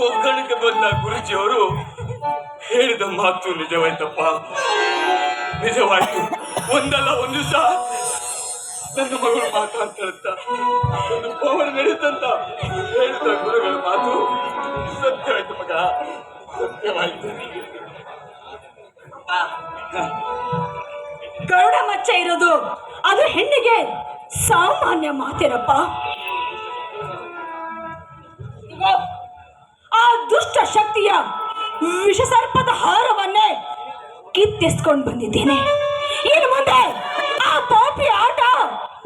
ಒಗ್ಗರಣೆಗೆ ಬಂದ ಗುರುಜಿಯವರು ಹೇಳಿದ ಮಾತು ನಿಜವಾಯ್ತಪ್ಪ, ನಿಜವಾಯ್ತು. ಒಂದಲ್ಲ ಒಂದು ಸಹ ನನ್ನ ಮಗಳು ಮಾತಾಡ್ತಾಳಂತ, ಒಂದು ಪವನ ನಡೀತಂತ ಹೇಳಿದ ಗುರುಗಳ ಮಾತು ಸತ್ಯವಾಯ್ತು ಮಗ, ಸತ್ಯವಾಯ್ತು. ಗರುಡ ಮಚ್ಚ ಇರೋದು ಅದು ಹೆಣ್ಣಿಗೆ ಸಾಮಾನ್ಯ ಮಾತೇನಪ್ಪ. ಆ ದುಷ್ಟ ಶಕ್ತಿಯ ವಿಷಸರ್ಪದ ಹಾರವನ್ನೇ ಕಿತ್ತೆಸ್ಕೊಂಡು ಬಂದಿದ್ದೇನೆ. ಇನ್ನು ಮುಂದೆ ಆ ಪಾಪಿ ಆಟ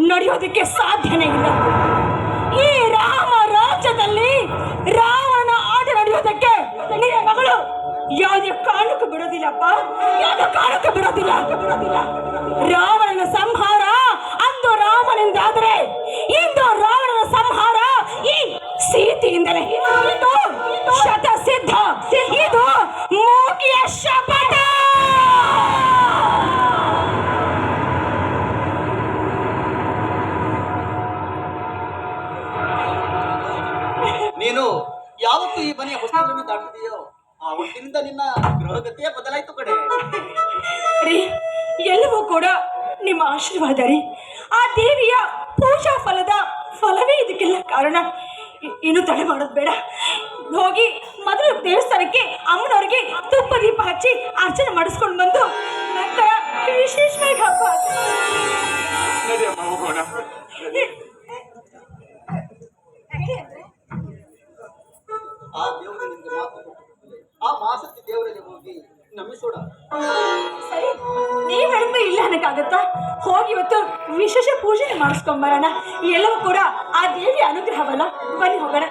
ನಡೆಯೋದಕ್ಕೆ ಸಾಧ್ಯನೇ ಇಲ್ಲ. ಈ ರಾಮ ರಾಜ್ಯದಲ್ಲಿ ರಾವಣ ಆಟ ನಡೆಯೋದಕ್ಕೆ ನಿನ್ನ ಮಗಳು ಯಾವುದೇ ಕಾರಣಕ್ಕೂ ಬಿಡೋದಿಲ್ಲಪ್ಪ, ಯಾವುದೇ ಕಾರಣಕ್ಕೂ ಬಿಡೋದಿಲ್ಲ. ರಾವಣನ ಸಂಹಾರ ಅಂದು ರಾಮನಿಂದಾದರೆ ಇಂದು ರಾವಣನ ಸಂಹಾರ ಈ ಸೀತೆಯಿಂದಲೇ. ಇದು ಶತಸಿದ್ಧ, ಇದು ಮೂಕಿಯ ಶಪಥ. ನೀನು ಯಾವತ್ತು ಈ ಮನೆಯ ಹೊಸಗಳನ್ನು ದಾಟಿದೆಯೋ ಆ ಹೊತ್ತಿನಿಂದ ನಿನ್ನ ಗೃಹಗತಿಯೇ ಬದಲಾಯಿತು ಕಡೆ. ಎಲ್ಲವೂ ಕೂಡ ನಿಮ್ಮ ಆಶೀರ್ವಾದ ರೀ. ಆ ದೇವಿಯ ಪೂಜಾ ಫಲದ ಫಲವೇ ಇದಕ್ಕೆಲ್ಲ ಕಾರಣ. ಇನ್ನು ತಡೆ ಮಾಡೋದು ಬೇಡ, ಹೋಗಿ ಮೊದಲು ದೇವಸ್ಥಾನಕ್ಕೆ ಅಮ್ಮನವ್ರಿಗೆ ತುಪ್ಪ ದೀಪ ಹಚ್ಚಿ ಅರ್ಚನೆ ಮಾಡಿಸ್ಕೊಂಡು ಬಂದು ನಂತರ ವಿಶೇಷವಾಗಿ ಹಬ್ಬ. ಆ ದೇವರು ನಿಮಗೆ ಮಾತು ಕೊಟ್ಟಿರುತ್ತದೆ. ಆ ಮಾಸಕ್ಕೆ ದೇವರಲ್ಲಿ ಹೋಗಿ ನಮಿಸೋಣ. ಸರಿ, ನೀವ್ ಹೇಳಿದ್ರೆ ಇಲ್ಲ ಅನ್ನಕ್ಕಾಗತ್ತಾ? ಹೋಗಿ ಇವತ್ತು ವಿಶೇಷ ಪೂಜೆ ಮಾಡಿಸ್ಕೊಂಬರೋಣ. ಎಲ್ಲವೂ ಕೂಡ ಆ ದೇವಿಯ ಅನುಗ್ರಹವಲ್ಲ. ಬನ್ನಿ ಹೋಗೋಣ.